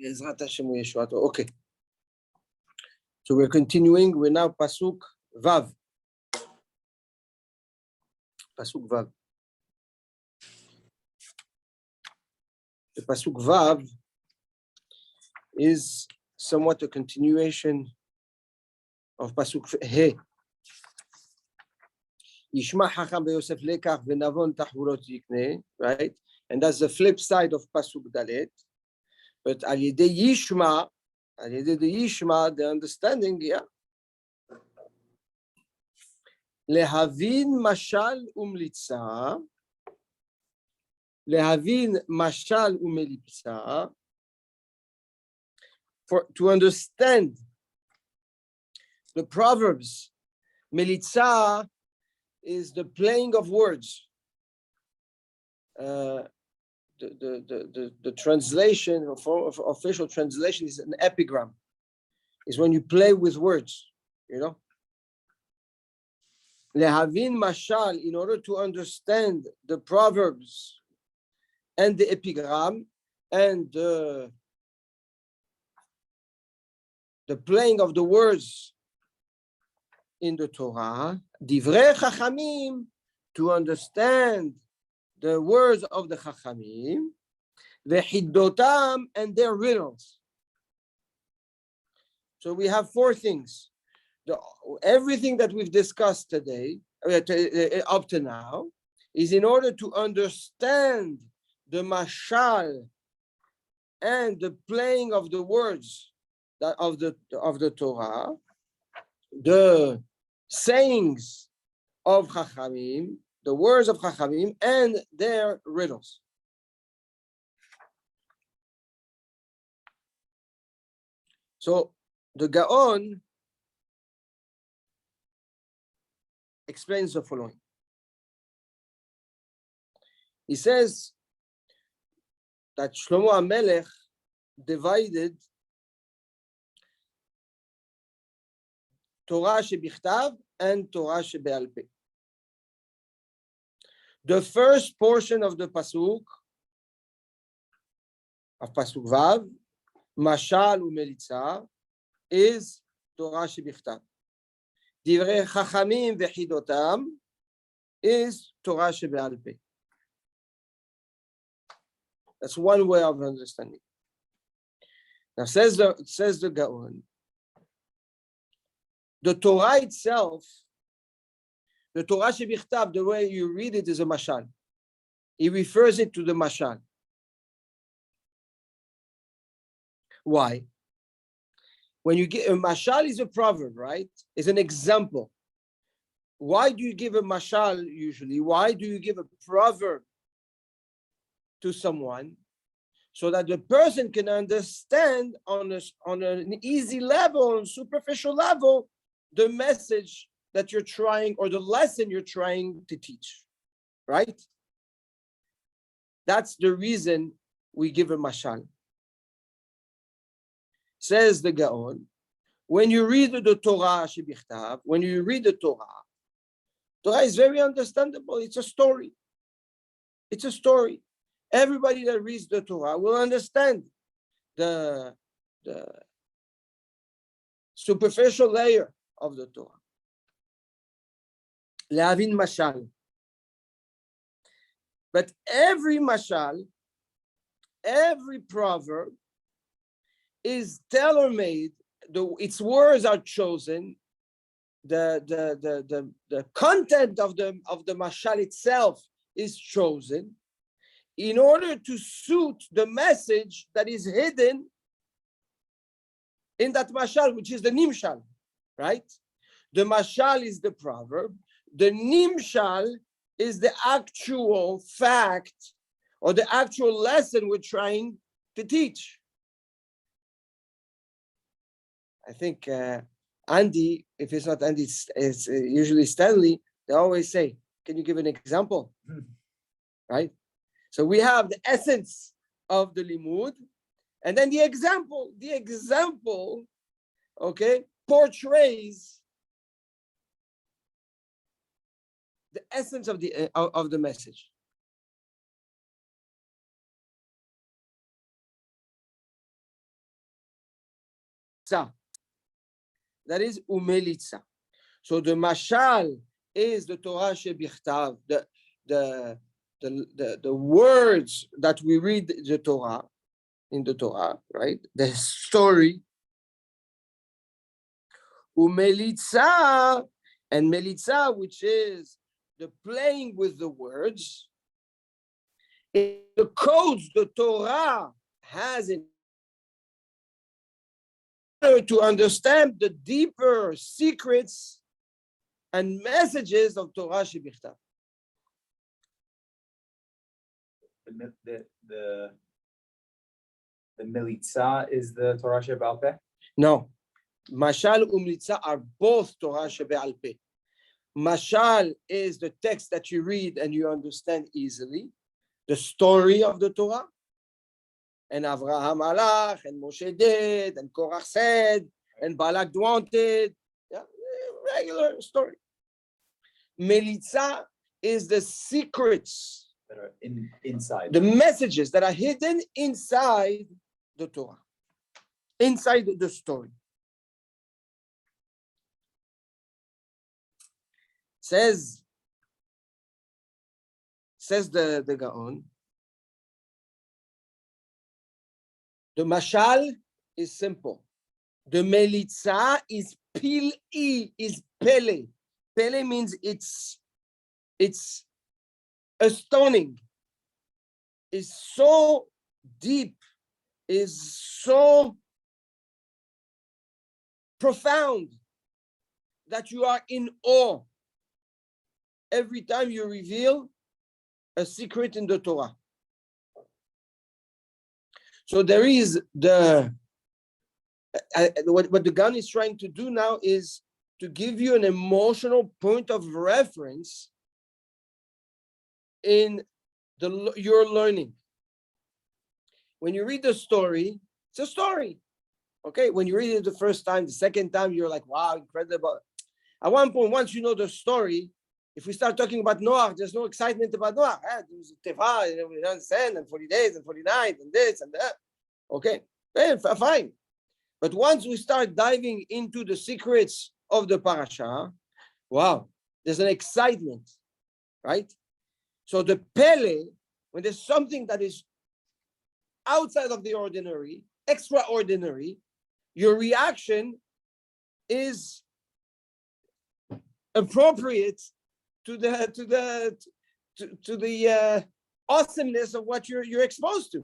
Okay. So we're continuing. We're now Pasuk Vav. Pasuk Vav. The Pasuk Vav is somewhat a continuation of Pasuk He. Yishma Hacham beYosef lekach v'navon tachburot yikneh, right? And that's the flip side of Pasuk Dalet. But al yedei Yishma, the understanding, yeah. Lehavin mashal umlitza, lehavin mashal umelipsa, to understand the proverbs. Melitza is the playing of words. The translation, of official translation, is an epigram. Is when you play with words, you know. Lehavin mashal, in order to understand the proverbs and the epigram and the playing of the words in the Torah, divrei chachamim, to understand the words of the chachamim, v'chidotam, and their riddles. So we have four things. Everything that we've discussed today, up to now, is in order to understand the mashal and the playing of the words of the Torah, the sayings of Chachamim, the words of Chachamim, and their riddles. So the Gaon explains the following. He says that Shlomo HaMelech divided Torah shebichtav and Torah shebe'al peh. The first portion of the pasuk, of pasuk Vav, mashal umelitza, is Torah shebichtav. Divrei chachamim v'chidotam is Torah shebe'al peh. That's one way of understanding. Now says the Gaon, the Torah itself, the Torah shebichtav, the way you read it, is a mashal. He refers it to the mashal. Why? When you get a mashal, is a proverb, right? It's an example. Why do you give a mashal usually? Why do you give a proverb to someone? So that the person can understand on an easy level, on a superficial level, the message that you're trying, or the lesson you're trying to teach, right? That's the reason we give a mashal. Says the Gaon, when you read the Torah shebichtav, when you read the Torah is very understandable. It's a story. It's a story. Everybody that reads the Torah will understand the superficial layer of the Torah. Lehavin mashal. But every mashal, every proverb is tailor-made. Its words are chosen. The content of the mashal itself is chosen in order to suit the message that is hidden in that mashal, which is the nimshal, right? The mashal is the proverb. The nimshal is the actual fact or the actual lesson we're trying to teach. I think Andy, if it's not Andy, it's usually Stanley, they always say, can you give an example? Right? So we have the essence of the limud, and then the example, okay, portrays the essence of the message. umelitza. That is umelitza. So the mashal is the Torah shebichtav, the words that we read the Torah, in the Torah, right? The story. Umelitza, and melitza, which is the playing with the words, the codes the Torah has in order to understand the deeper secrets and messages of Torah shebichtav. The militza is the Torah she'bal peh? No. Mashal umlitza are both Torah shebe'al peh. Mashal is the text that you read and you understand easily, the story of the Torah. And Avraham halach, and Moshe did, and Korach said, and Balak wanted. Yeah, regular story. Melitza is the secrets That are inside. The messages that are hidden inside the Torah, inside the story. Says the Gaon, the mashal is simple. The melitza is pil'i, is pele. Pele means it's astounding, is so deep, is so profound that you are in awe every time you reveal a secret in the Torah. So there is what the Gan is trying to do now is to give you an emotional point of reference in your learning. When you read the story, it's a story. Okay, when you read it the first time, the second time, you're like, wow, incredible. At one point, once you know the story, if we start talking about Noah, there's no excitement about Noah. There was Teva, we understand, and 40 days and 49 and this and that. Okay, fine. But once we start diving into the secrets of the parasha, wow, there's an excitement, right? So the Pele, when there's something that is outside of the ordinary, extraordinary, your reaction is appropriate to the awesomeness of what you're exposed to.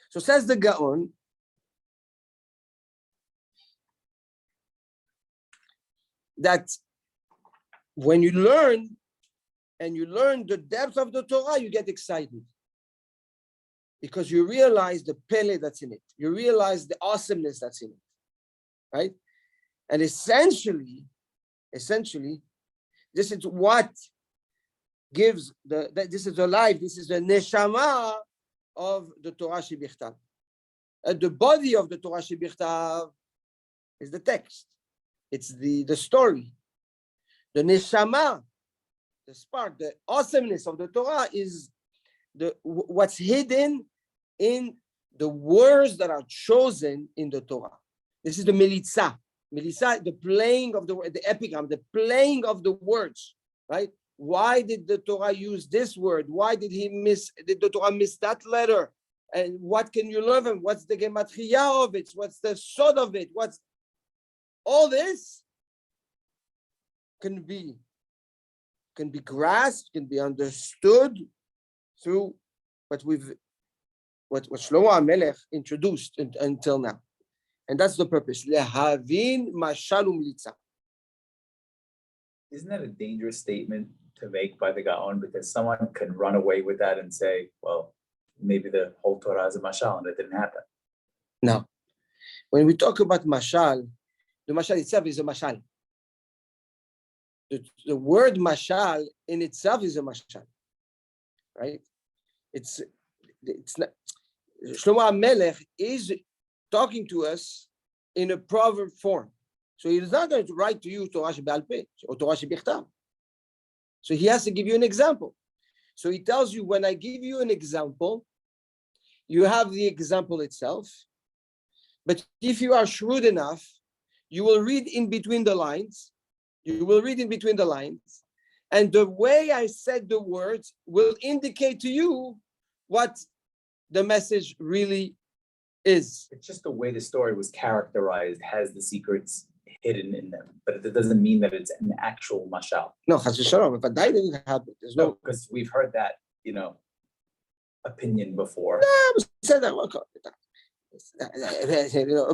So says the Gaon, that when you learn the depth of the Torah, you get excited because you realize the pele that's in it. You realize the awesomeness that's in it, right? And essentially, this is what gives this is the life, this is the neshama of the Torah shebichtav. And the body of the Torah shebichtav is the text. It's the story. The neshama, the spark, the awesomeness of the Torah is what's hidden in the words that are chosen in the Torah. This is the melitza. Melitza, the playing of the epigram, the playing of the words, right? Why did the Torah use this word? Why did the Torah miss that letter? And what can you learn from? What's the gematria of it? What's the sod of it? What's all this can be grasped, can be understood through what Shlomo HaMelech introduced until now. And that's the purpose. Lehavin mashal u'melitza. Isn't that a dangerous statement to make by the Gaon? Because someone can run away with that and say, well, maybe the whole Torah is a mashal and it didn't happen. Now, when we talk about mashal, the mashal itself is a mashal. The word mashal in itself is a mashal, right? It's not. Shlomo HaMelech is talking to us in a proverb form. So he is not going to write to you Torah shebe'al peh or Torah shebichtav. So he has to give you an example. So he tells you, when I give you an example, you have the example itself, But if you are shrewd enough, you will read in between the lines. You will read in between the lines. And the way I said the words will indicate to you what the message really is. It's just the way the story was characterized has the secrets hidden in them, but it doesn't mean that it's an actual mashal. No, chas v'shalom, but that didn't happen. There's No, no. because we've heard that, opinion before. Said that.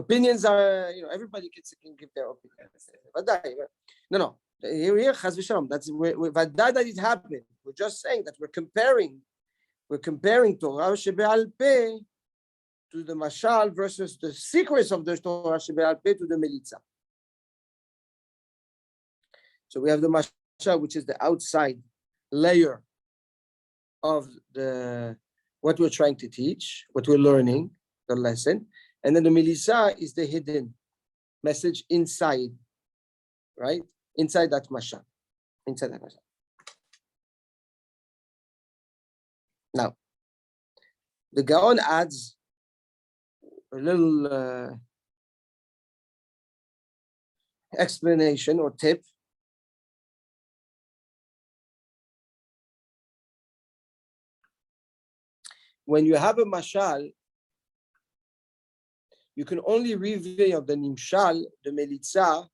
Opinions are, everybody can give their opinion. No. Here, chas v'shalom. That's that it happened. We're just saying that we're comparing Torah shebe'al peh to the mashal versus the secrets of the Torah shebe'al peh to the melitza. So we have the mashal, which is the outside layer of what we're trying to teach, what we're learning, the lesson, and then the melitza is the hidden message inside, right? Inside that mashal. Now, the Gaon adds a little explanation or tip. When you have a mashal, you can only reveal the nimshal, the melitza,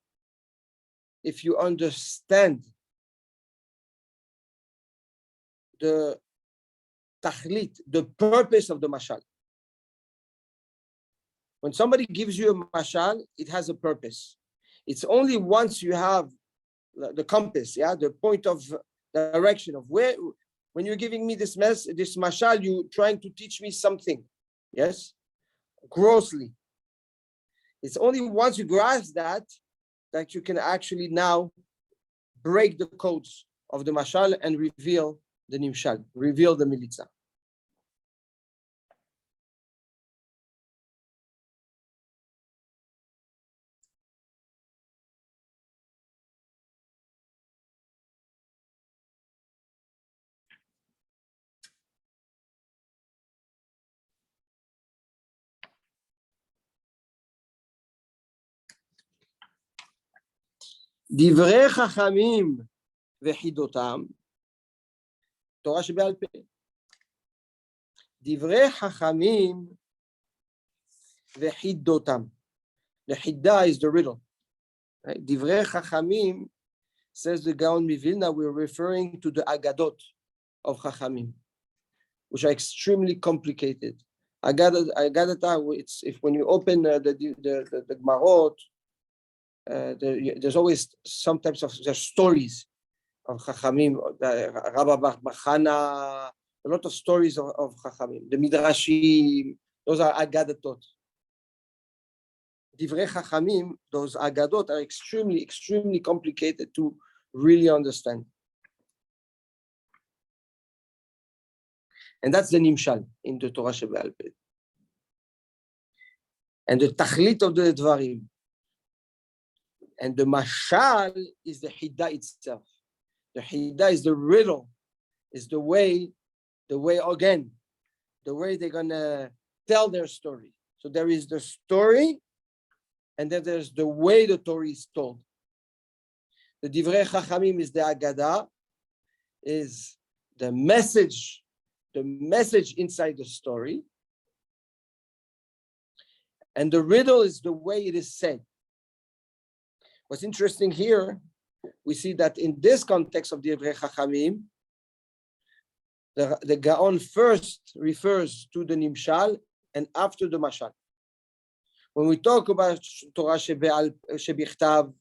if you understand the tachlit, the purpose of the mashal. When somebody gives you a mashal, it has a purpose. It's only once you have the compass, the point of direction of where, when you're giving me this mashal, you're trying to teach me something, yes, grossly. It's only once you grasp that you can actually now break the codes of the mashal and reveal the nimshal, reveal the melitza. דברי חכמים וחידותם, תורה שבעל פה. דברי חכמים וחידותם. The hiddah is the riddle. Right? דברי חכמים, says the Gaon Mivilna, we're referring to the agadot of Chachamim, which are extremely complicated. Agadata, it's if when you open the Gemarot, there's always some types of stories of Chachamim, Rabba Bar Bachana, a lot of stories of Chachamim. The Midrashim, those are Agadatot. Divrei Chachamim, those Agadot are extremely, extremely complicated to really understand. And that's the Nimshal in the Torah Shebe'al Peh. And the Tachlit of the Dvarim. And the Mashal is the Hiddah itself. The Hiddah is the riddle, is the way again, the way they're gonna tell their story. So there is the story, and then there's the way the story is told. The Divrei Chachamim is the Agadah, is the message inside the story. And the riddle is the way it is said. What's interesting here, we see that in this context of the Divrei Chachamim, the Gaon first refers to the Nimshal and after the Mashal. When we talk about Torah Shebichtav,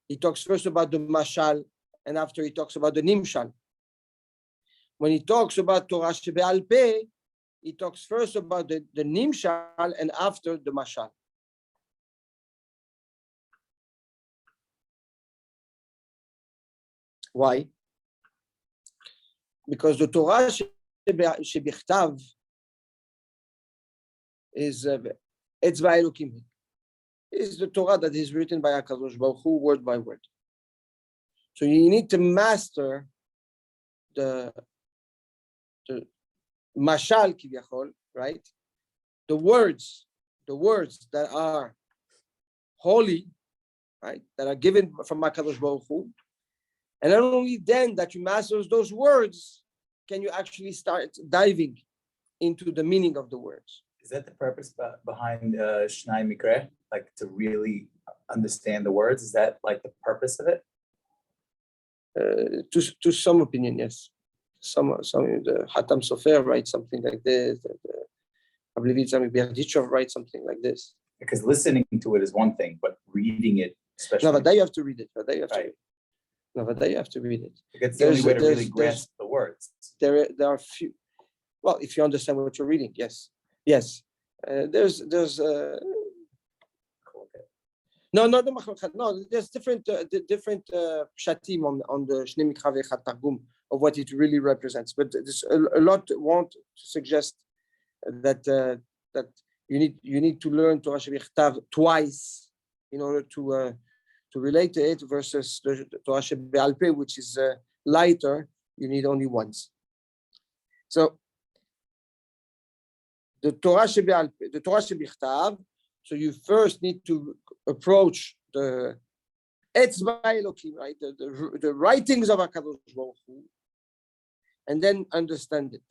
he talks first about the Mashal and after he talks about the Nimshal. When he talks about Torah Shebe'al Peh, he talks first about the Nimshal and after the Mashal. Why? Because the Torah Shebichtav is Etzba Elokim. Is the Torah that is written by HaKadosh Baruch Hu word by word. So you need to master the mashal kiviyachol, right? The words the words that are holy, right, that are given from HaKadosh Baruch Hu, and not only then that you master those words, can you actually start diving into the meaning of the words. Is that the purpose behind Shnai Mikra? Like to really understand the words? Is that like the purpose of it? To some opinion, yes. Some the Hatam Sofer writes something like this. I believe it's Berdichov writes something like this. Because listening to it is one thing, but reading it, especially. No, but then you have to read it. But then you have to Right. read it. No, but then you have to read it. It's the only way to really grasp the words. There are few. Well, if you understand what you're reading, yes. There's no. There's different pshatim on the Shnei Mikra Ve'echad Targum of what it really represents. But there's a lot want to suggest that that you need to learn Torah Shebichtav twice in order to relate to it versus the Torah Shebe'al Peh, which is lighter. You need only once. So the Torah Shebichtav. So you first need to approach the Etzba Elokim, right? The writings of HaKadosh Baruch Hu, and then understand it.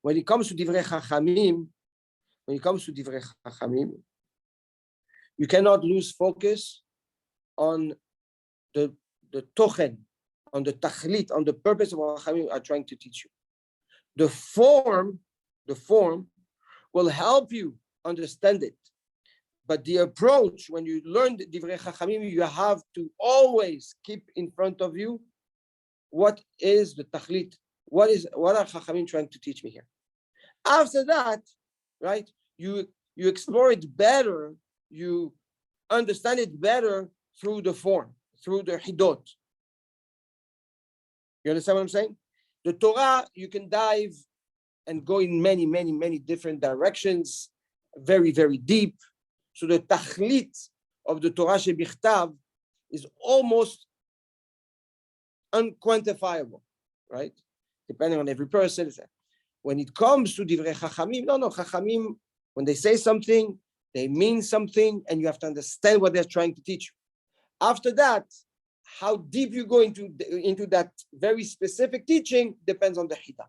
When it comes to Divrei Chachamim, you cannot lose focus on the tochen, on the tachlit, on the purpose of what Chachamim are trying to teach you. The form will help you understand it. But the approach, when you learn the Divrei Chachamim, you have to always keep in front of you what is the tachlit, what are Chachamim trying to teach me here. After that, right, you explore it better, you understand it better through the form, through the hidot. You understand what I'm saying? The Torah, you can dive and go in many, many, many different directions, very, very deep. So the tachlit of the Torah Shebichtav is almost unquantifiable, right? Depending on every person. When it comes to Divrei Chachamim, Chachamim, when they say something, they mean something, and you have to understand what they're trying to teach you. After that, how deep you go into that very specific teaching depends on the Hida.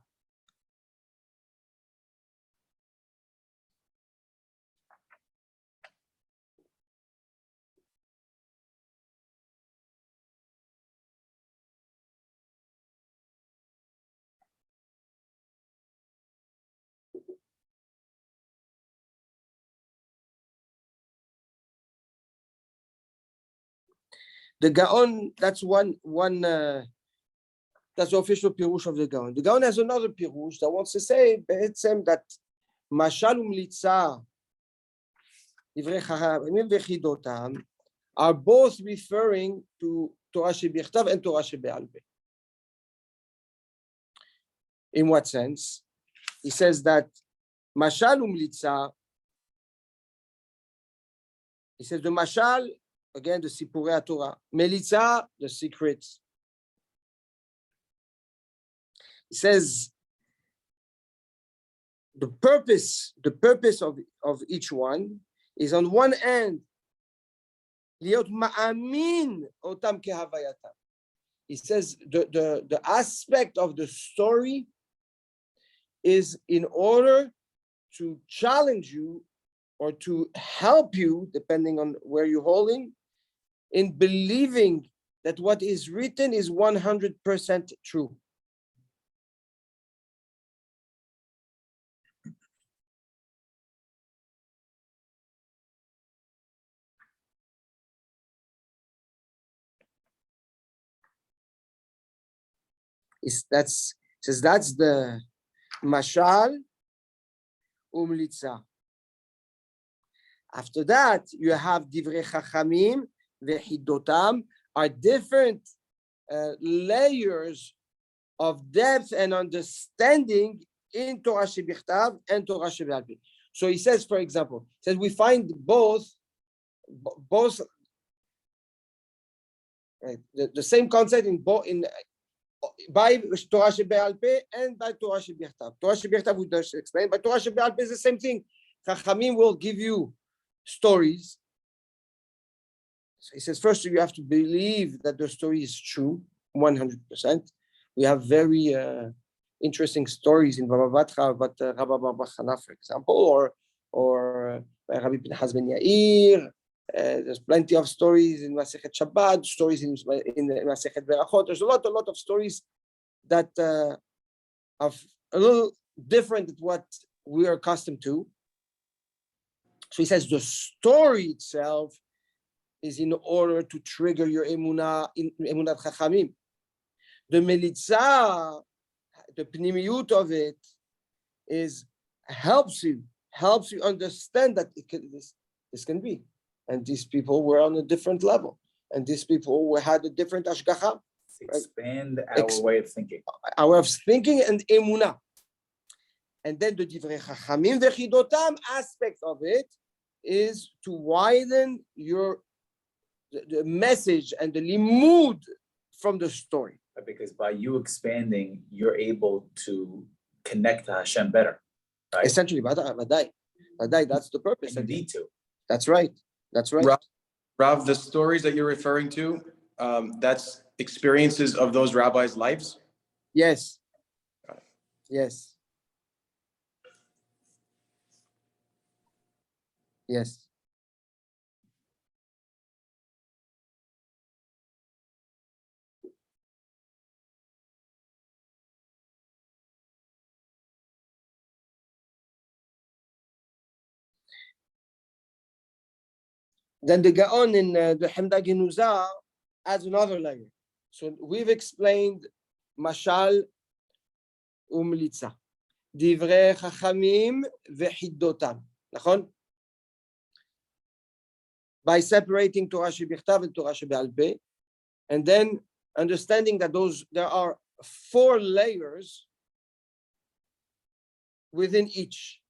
The Gaon, that's one that's the official pirush of the Gaon. The Gaon has another pirush that wants to say that Mashal Umlitza, Divrei Chachamim Vechidotam are both referring to Torah Shebichtav and Torah Shebe'al Peh. In what sense? He says that Mashal Umlitza, he says the Mashal, again, the Sipurei Torah. Melitza, the secrets. He says the purpose of each one is on one end, liot ma'amin otam kehavayatam. He says the aspect of the story is in order to challenge you or to help you, depending on where you're holding, in believing that what is written is 100% true. That's the mashal umlitza. After that, you have divrei chachamim vehidotam are different layers of depth and understanding in Torah Shebichtav and Torah Shebe'al Peh. So he says, for example, we find both right, the same concept by Torah Shebe'al Peh and by Torah Shebichtav. Torah Shebichtav we just explained, but Torah Shebe'al Peh is the same thing. Chachamim will give you stories. So he says, first you have to believe that the story is true, 100%. We have very interesting stories in Baba Batra about Rabbi Bar Chana, for example, or Rabbi Pinchas ben Yair. There's plenty of stories in Masechet Shabbat, stories in Masechet Berachot. There's a lot of stories that are a little different than what we are accustomed to. So he says the story itself is in order to trigger your emunah, emunat chachamim. The melitza, the pnimiyut of it, helps you understand that this can be, and these people were on a different level, and these people had a different ashgacha. Expand our way of thinking. Our way of thinking and emunah. And then the divrei chachamim vechidotam aspect of it is to widen the message and the limud from the story. Because by you expanding, you're able to connect to Hashem better. Right? Essentially, vadai, that's the purpose. And you need to. That's right. Rav, the stories that you're referring to, that's experiences of those rabbis' lives? Yes. Yes. Yes. Then the Gaon in the Hemda Genuza adds another layer. So we've explained Mashal Umlitza, Divrei Chachamim veHiddotam. Nachon? By separating Torah shebichtav and Torah shebe'al peh, and then understanding that there are 4 layers within each.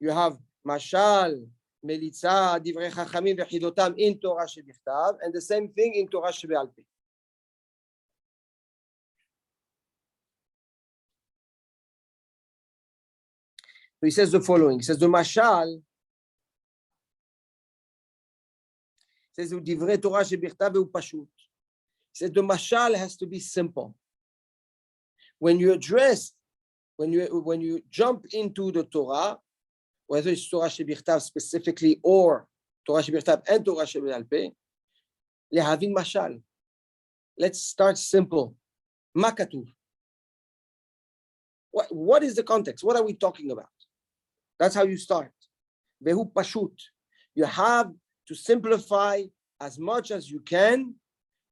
You have Mashal, Melitza, Divrei Chachamim veHiddotam in Torah shebichtav, and the same thing in Torah shebe'al peh. So he says the following. He says the Mashal. He says the Divrei Torah shebichtav hu pashut. He says the Mashal has to be simple. When you jump into the Torah, whether it's Torah shebichtav specifically or Torah shebichtav and Torah shebe'al peh, lehavin Mashal. Let's start simple. Ma katuv. What is the context? What are we talking about? That's how you start. Vehu pashut. You have to simplify as much as you can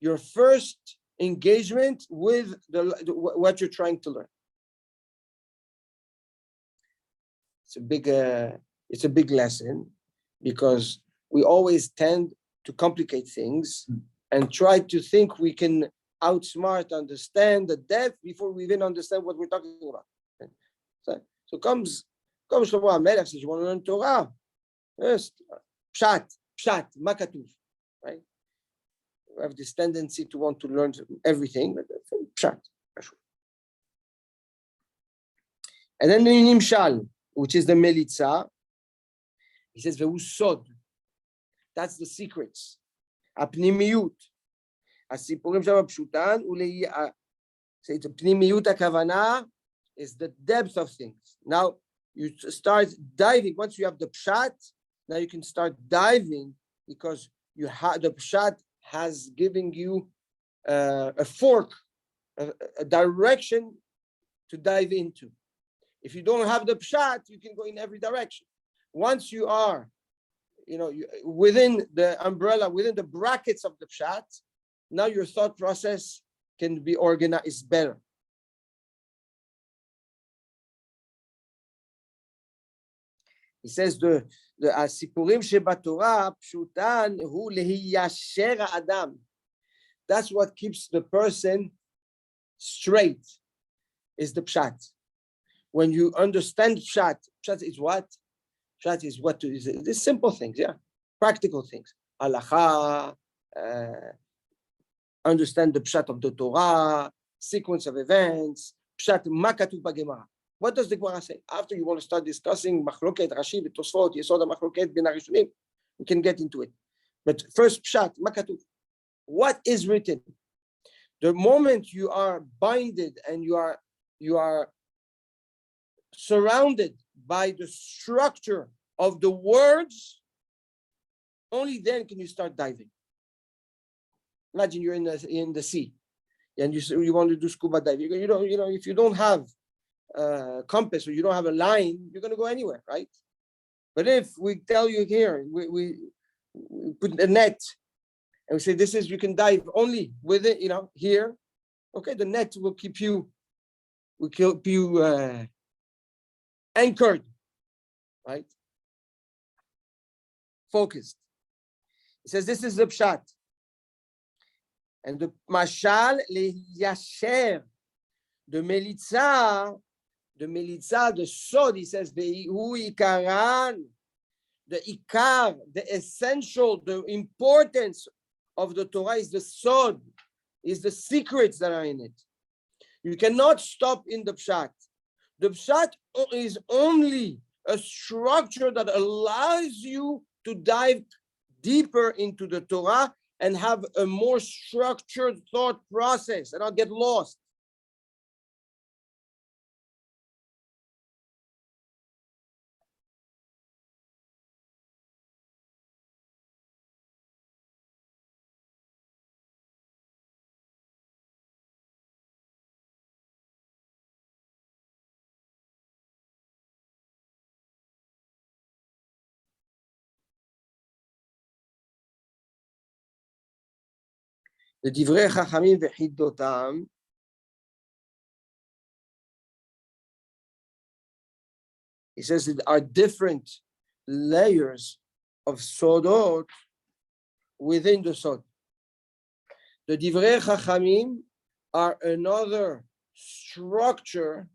your first engagement with what you're trying to learn. It's a big lesson, because we always tend to complicate things and try to think we can outsmart, understand the depth before we even understand what we're talking about. So comes Shlomo HaMelech, says, you want to learn Torah? First, pshat, ma katuv, right? We have this tendency to want to learn everything, but pshat. And then the nimshal, which is the melitza, he says, vehu sod. That's the secrets. הפנימיות. הסיפורים שם פשוטן, so it's פנימיות הכוונה is the depth of things. Now, you start diving. Once you have the pshat, now you can start diving, because you have the pshat has given you a fork, a direction to dive into. If you don't have the pshat, you can go in every direction. Once you are, within the umbrella, within the brackets of the pshat, now your thought process can be organized better. He says the הסיפורים שבתורה פשוטן הוא להיישר האדם. That's what keeps the person straight, is the pshat. When you understand pshat is what? Pshat is what is these simple things, practical things. Halacha, understand the pshat of the Torah, sequence of events, pshat ma katuv b'Gemara. What does the Gemara say? After you want to start discussing Machloket, Rashi, Tosfot, Yesod Machloket, Ben Arishonim, we can get into it. But first, Pshat, Makatuv. What is written? The moment you are binded and you are surrounded by the structure of the words, only then can you start diving. Imagine you're in the sea, and you want to do scuba diving. If you don't have a compass or you don't have a line, you're going to go anywhere, right? But if we tell you here, we put a net, and we say you can dive only with it, here. Okay, the net will keep you anchored, right? Focused. It says this is the pshat. And the mashal leyasher, the melitza, the sod, he says, the ikaran, the ikar, the essential, the importance of the Torah is the sod, is the secrets that are in it. You cannot stop in the pshat. The pshat is only a structure that allows you to dive deeper into the Torah and have a more structured thought process and not get lost. The divrei chachamim v'chidotam, he says there are different layers of sodot within the sod. The divrei chachamim are another structure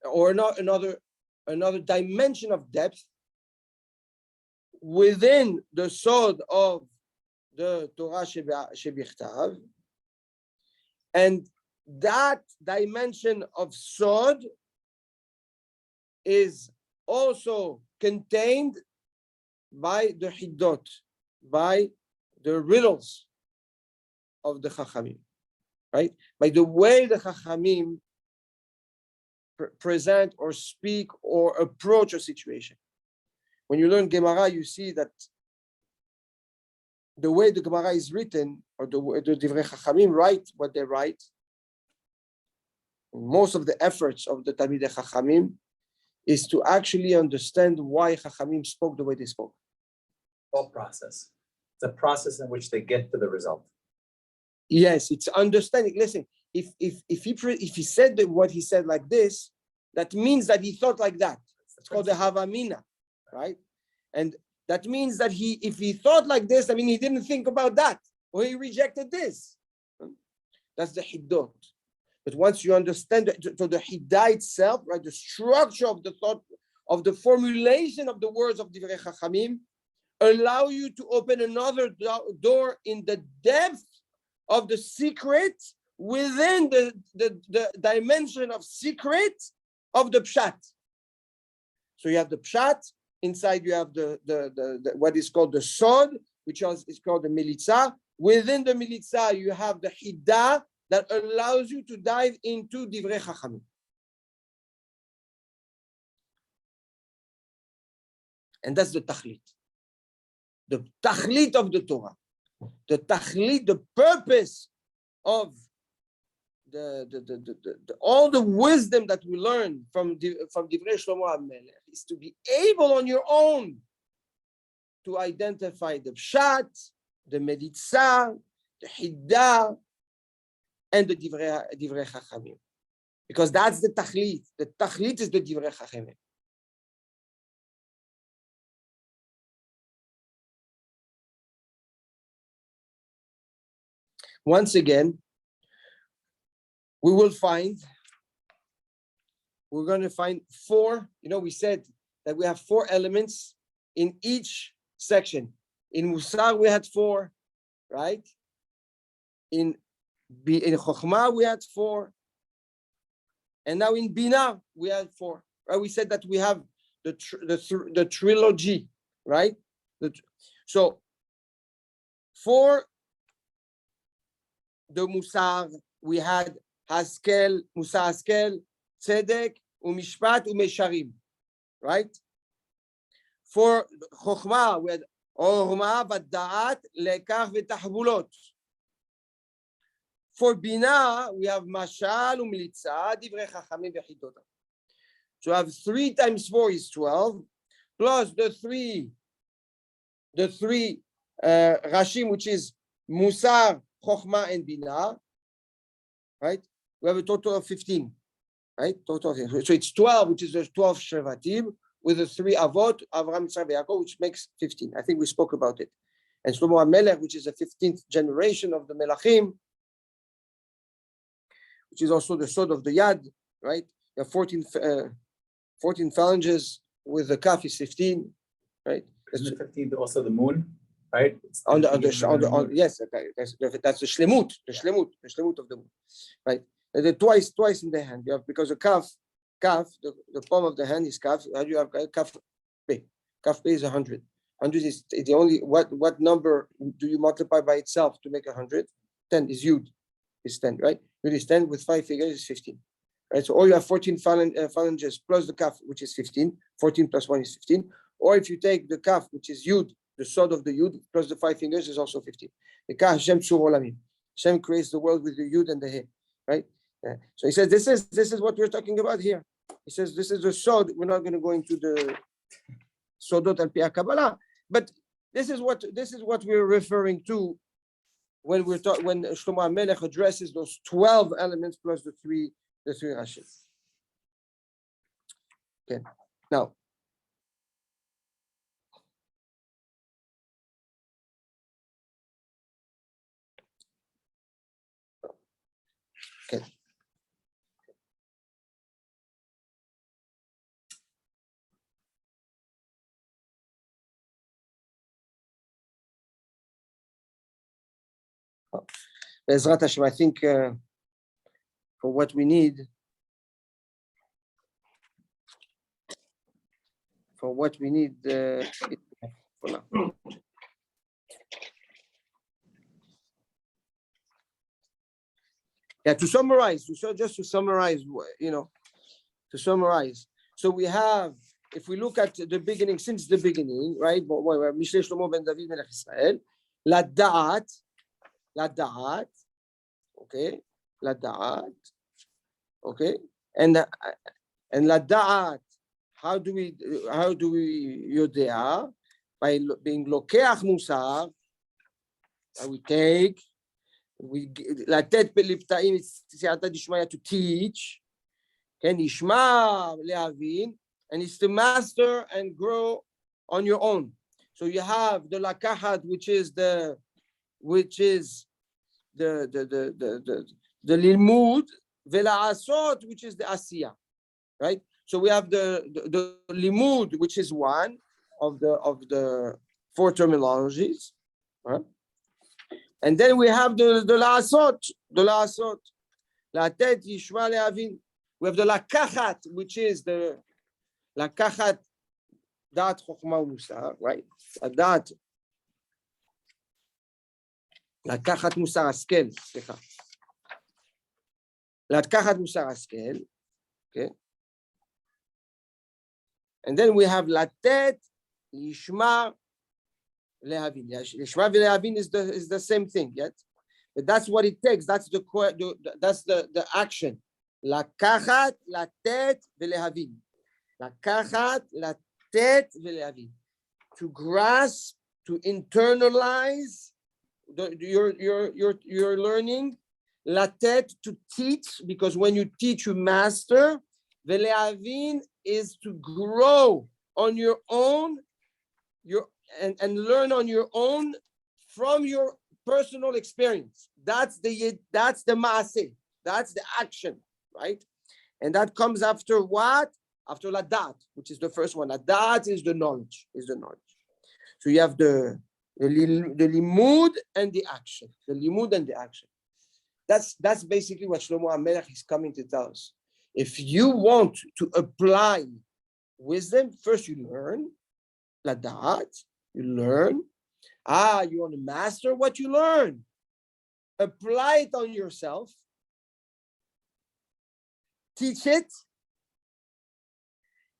or another dimension of depth within the sod of the Torah shebichtav, and that dimension of sod is also contained by the hiddot, by the riddles of the chachamim, right? By the way the chachamim present or speak or approach a situation. When you learn Gemara, you see that the way the Gemara is written, or the Divrei Chachamim write what they write, most of the efforts of the Talmidei Chachamim is to actually understand why Chachamim spoke the way they spoke. Thought process. It's a process in which they get to the result. Yes, it's understanding. Listen, if he said what he said like this, that means that he thought like that. It's called the Havamina, right? And that means that if he thought like this, he didn't think about that, or he rejected this. That's the hiddot. But once you understand the hiddah itself, right, the structure of the thought, of the formulation of the words of Divrei Chachamim, allow you to open another door in the depth of the secret within the dimension of secret of the pshat. So you have the pshat. Inside you have the what is called the sod, which is called the militza. Within the militza, you have the hiddah that allows you to dive into divrei chachamim. And that's the tachlit. The tachlit of the Torah. The tachlit, the purpose of all the wisdom that we learn from Divrei Shlomo HaMelech is to be able on your own to identify the pshat, the meditza, the hiddah, and the divrei chachamim, because that's the tachlit. The tachlit is the divrei chachamim. Once again, we're going to find four. We said that we have four elements in each section. In Musar, we had four, right? In Chokhmah, we had four. And now in Bina, we have 4. Right? We said that we have the trilogy, right? So for the Musar, we had Haskel, Musar Haskel, Tzedek, Umishpat, Umesharim, right? For Chokhmah, we had Orma, Vadda'at, Lekach, V'tahbulot. For Bina, we have Mashal, Umlitza, Divrei Chachamim, V'chidot. So I have 3 times 4 is 12, plus the three Rashim, which is Musar, Chokhmah, and Bina, right? We have a total of 15, right? Total of 15. So it's 12, which is the 12 Shevatim, with the 3 Avot, Avraham, Yitzchak, Yaakov, which makes 15. I think we spoke about it. And Shlomo HaMelech, which is the 15th generation of the Melachim, which is also the sword of the Yad, right? The 14 phalanges with the Kaf is 15, right? Isn't the 15th also the moon, right? Yes, that's the Shlemut, the Shlemut of the moon, right? And twice in the hand, you have, because the Kaf, the palm of the hand is Kaf. How do you have Kaf Pei? Kaf Pei is 100. 100 is the only, what number do you multiply by itself to make 100? 10 is Yud, is 10, right? Yud is 10 with 5 figures is 15, right? So all you have 14 phalanges plus the Kaf, which is 15. 14 plus 1 is 15. Or if you take the Kaf, which is Yud, the sword of the Yud, plus the 5 fingers is also 15. The Kaf Hashem Tzur Olamim. Hashem creates the world with the Yud and the He, right? So he says this is what we're talking about here. He says this is the sword. We're not going to go into the Sodot and Pia Kabbalah, but this is what we're referring to when when Shlomo HaMelech addresses those 12 elements plus the three Rashim. Okay, now. Okay. Bezrat Hashem, I think for what we need, for now. Yeah, to summarize, to summarize. So we have, if we look at the beginning, since the beginning, right? Mishlei Shlomo ben David Melech Israel, Lada'at, okay, and Lada'at, how do we Yodea? By being Lokeach Musar, we take, לתת לפתאים סייעתא דשמיא to teach, כן, ישמע להבין, and it's to master and grow on your own. So you have the לקחת, which is the לימוד, ולעשות, which is the עשייה, right? So we have the limud, which is one of the 4 terminologies, right? And then we have the la'asot, la'atet yishma le'avin. We have the lakachat, which is the lakachat dat chokhmah musar, right? Dat lakachat musar askel, lakachat musar askel, okay. And then we have latet yishma lehavin. Yishma lehavin is the same thing, yet, but that's what it takes. That's the action. Lakachat, latet, velehavin. Lakachat, latet, velehavin. To grasp, to internalize your learning. Latet, to teach, because when you teach, you master. Velehavin is to grow on your own, and learn on your own from your personal experience. That's the maaseh, that's the action, right? And that comes after what? After ladat, which is the first one. Ladat is the knowledge, So you have the limud and the action. The limud and the action. That's basically what Shlomo HaMelech is coming to tell us. If you want to apply wisdom, first you learn, ladat, you learn. You want to master what you learn. Apply it on yourself. Teach it.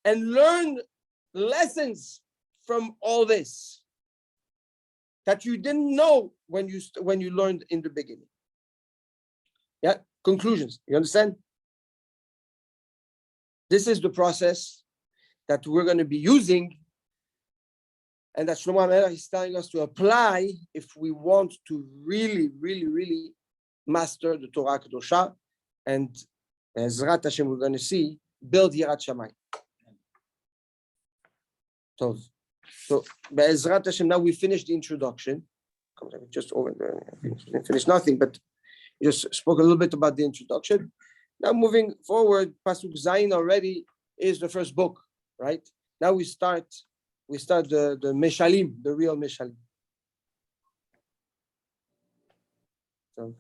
And learn lessons from all this that you didn't know when you learned in the beginning. Yeah, conclusions. You understand? This is the process that we're going to be using, and that Shlomo HaMelech is telling us to apply if we want to really, really, really master the Torah Kedosha, and Ezrat Hashem, we're going to see, build Yirat Shamayim. So, Be'ezrat Hashem, now we finished the introduction. Just over there, didn't finish nothing, but just spoke a little bit about the introduction. Now moving forward, Pasuk Zayin already is the first book, right? Now we start the Mishalim, the real Mishalim. So